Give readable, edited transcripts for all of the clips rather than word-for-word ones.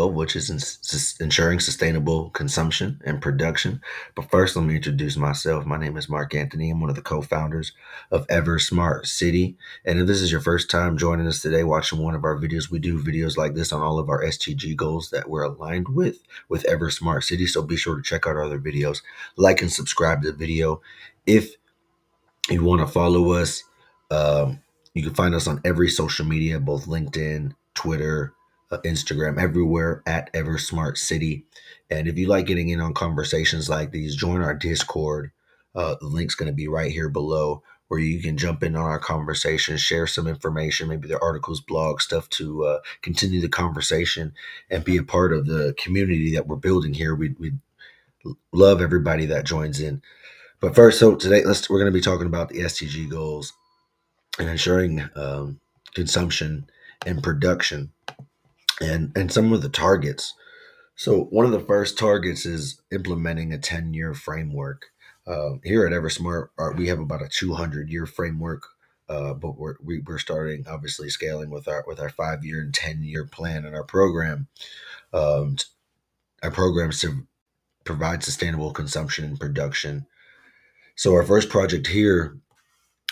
12, which is ensuring sustainable consumption and production. But first, let me introduce myself. My name is Mark Anthony. I'm one of the co-founders of EverSmart City. And if this is your first time joining us today, watching one of our videos, we do videos like this on all of our SDG goals that we're aligned with EverSmart City. So be sure to check out our other videos, like and subscribe to the video. If you want to follow us, you can find us on every social media, both LinkedIn, Twitter, Instagram, everywhere at EverSmart City. And if you like getting in on conversations like these, join our Discord. The link's going to be right here below, where you can jump in on our conversation, share some information, maybe the articles, blogs, stuff to continue the conversation and be a part of the community that we're building here. We love everybody that joins in. But first, so today we're going to be talking about the SDG goals and ensuring consumption and production, and some of the targets. So one of the first targets is implementing a 10-year framework. Here at EverSmart, we have about a 200-year framework, but we're starting, obviously scaling with our 5-year and 10-year plan in our program. Our programs to provide sustainable consumption and production. So our first project here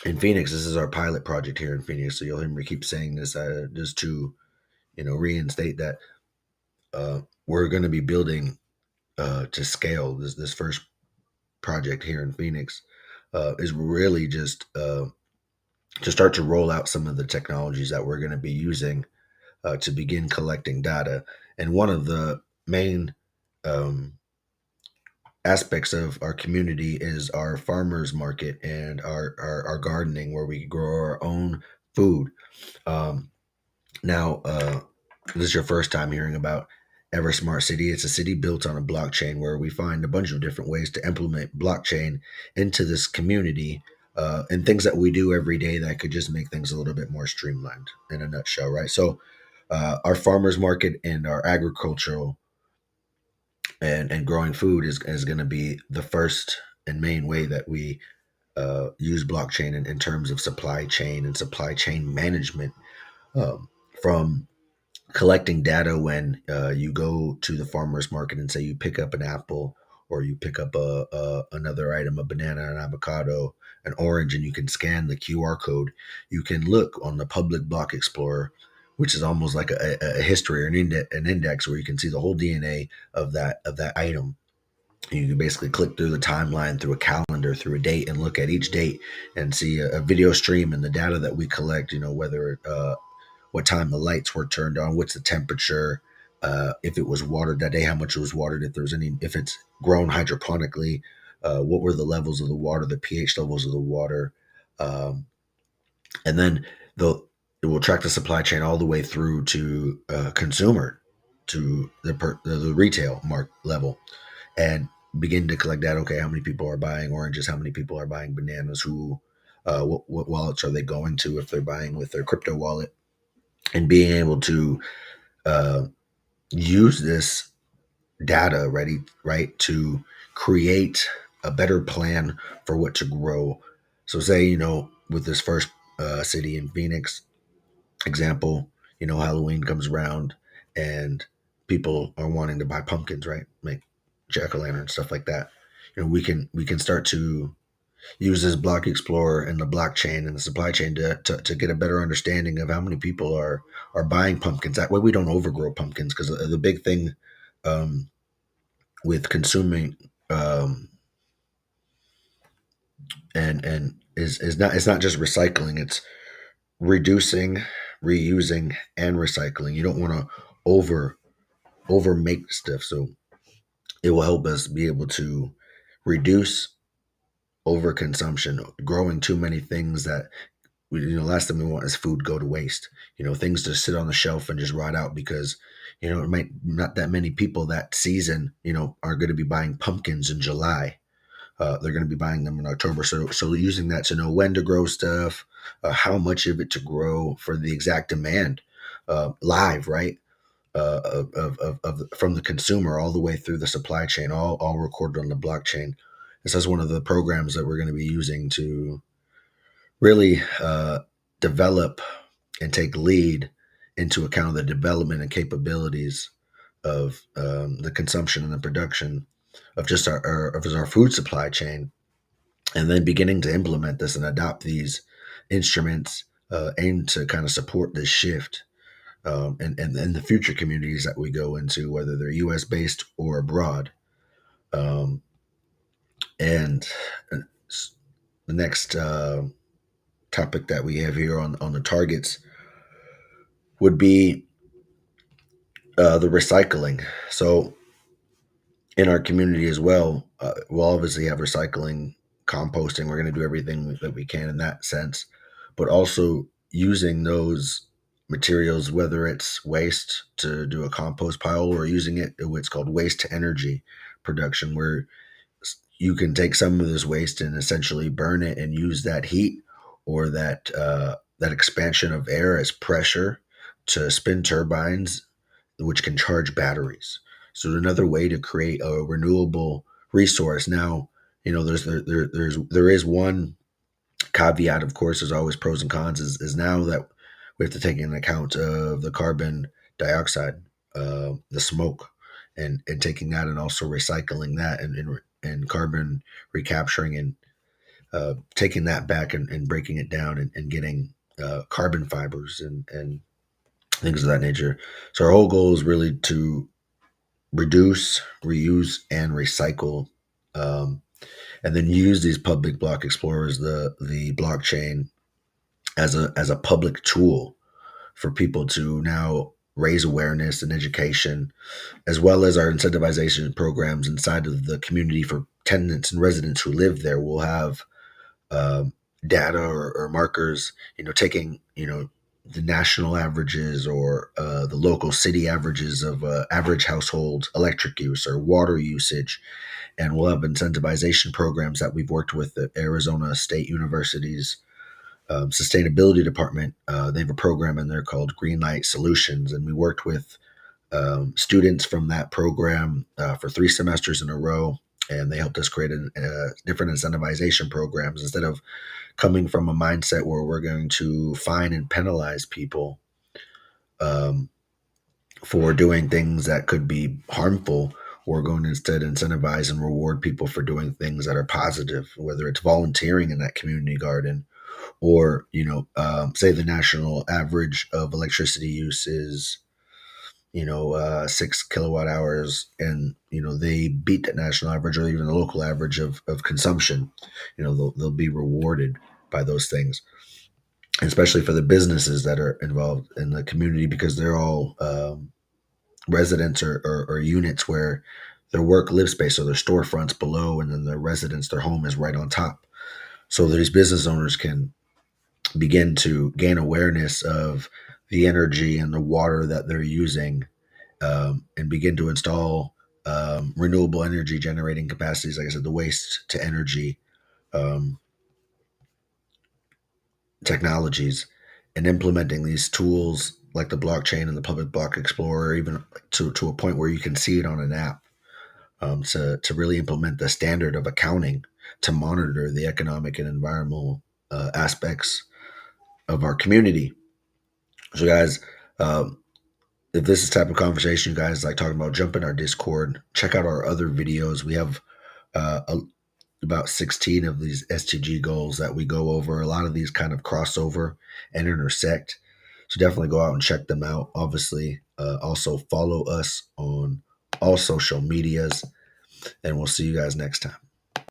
in Phoenix, this is our pilot project here in Phoenix. So you'll hear me keep saying this just to, reinstate that we're going to be building to scale. This first project here in Phoenix is really just to start to roll out some of the technologies that we're going to be using to begin collecting data. And one of the main aspects of our community is our farmers market and our gardening, where we grow our own food. Now, this is your first time hearing about EverSmart City. It's a city built on a blockchain, where we find a bunch of different ways to implement blockchain into this community, and things that we do every day that could just make things a little bit more streamlined, in a nutshell, right? So our farmers market and our agricultural and growing food is going to be the first and main way that we use blockchain in terms of supply chain and supply chain management, from collecting data when you go to the farmer's market and say you pick up an apple, or you pick up another item, a banana, an avocado, an orange, and you can scan the QR code. You can look on the public block explorer, which is almost like a history or an index, where you can see the whole DNA of that item. You can basically click through the timeline, through a calendar, through a date, and look at each date and see a video stream and the data that we collect. Whether what time the lights were turned on, what's the temperature, if it was watered that day, how much it was watered, if it's grown hydroponically, what were the levels of the water, the pH levels of the water, and then it will track the supply chain all the way through to consumer, to the retail level, and begin to collect data. Okay, how many people are buying oranges? How many people are buying bananas? What wallets are they going to, if they're buying with their crypto wallet? And being able to use this data right to create a better plan for what to grow. So say, with this first city in Phoenix example, Halloween comes around and people are wanting to buy pumpkins, right? Make jack-o'-lantern, stuff like that. We can start to use this block explorer and the blockchain and the supply chain to get a better understanding of how many people are buying pumpkins. That way we don't overgrow pumpkins, because the big thing with consuming and is not, it's not just recycling, it's reducing, reusing, and recycling. You don't want to over make stuff. So it will help us be able to reduce overconsumption, growing too many things that last thing we want is food go to waste. Things to sit on the shelf and just rot out, because it might not that many people that season are going to be buying pumpkins in July. They're going to be buying them in October. So using that to know when to grow stuff, how much of it to grow for the exact demand, live, right? From the consumer all the way through the supply chain, all recorded on the blockchain. This is one of the programs that we're going to be using to really develop and take lead into account of the development and capabilities of the consumption and the production of just our food supply chain, and then beginning to implement this and adopt these instruments aimed to kind of support this shift, and the future communities that we go into, whether they're U.S. based or abroad. Um, and uh, the next topic that we have here on the targets would be the recycling. So in our community as well, we'll obviously have recycling, composting. We're going to do everything that we can in that sense, but also using those materials, whether it's waste to do a compost pile or using it, what's called waste to energy production, where you can take some of this waste and essentially burn it and use that heat or that expansion of air as pressure to spin turbines, which can charge batteries. So another way to create a renewable resource. Now, there is one caveat, of course. There's always pros and cons. Is now that we have to take into account of the carbon dioxide, the smoke, and taking that and also recycling that and carbon recapturing and taking that back and breaking it down and getting carbon fibers and things of that nature. So our whole goal is really to reduce, reuse, and recycle, um, and then use these public block explorers, the blockchain, as a public tool for people to now raise awareness and education, as well as our incentivization programs inside of the community for tenants and residents who live there. Will have um, data or markers, taking the national averages or the local city averages of average household electric use or water usage, and we'll have incentivization programs that we've worked with the Arizona State University's sustainability department. They have a program in there called Green Light Solutions, and we worked with students from that program for 3 semesters in a row, and they helped us create different incentivization programs instead of coming from a mindset where we're going to fine and penalize people um, for doing things that could be harmful. We're going to instead incentivize and reward people for doing things that are positive, whether it's volunteering in that community garden or, say the national average of electricity use is 6 kilowatt hours, and they beat the national average or even the local average of consumption. They'll be rewarded by those things, especially for the businesses that are involved in the community, because they're all residents or units where their work live space, so their storefronts below, and then their residence, their home is right on top. So these business owners can begin to gain awareness of the energy and the water that they're using, and begin to install renewable energy generating capacities. Like I said, the waste to energy um, technologies, and implementing these tools like the blockchain and the public block explorer, even to a point where you can see it on an app, to really implement the standard of accounting to monitor the economic and environmental aspects of our community. So, guys, um, if this is the type of conversation you guys like talking about, jump in our Discord. Check out our other videos. We have about 16 of these SDG goals that we go over. A lot of these kind of crossover and intersect. So definitely go out and check them out. Obviously, also follow us on all social medias, and we'll see you guys next time.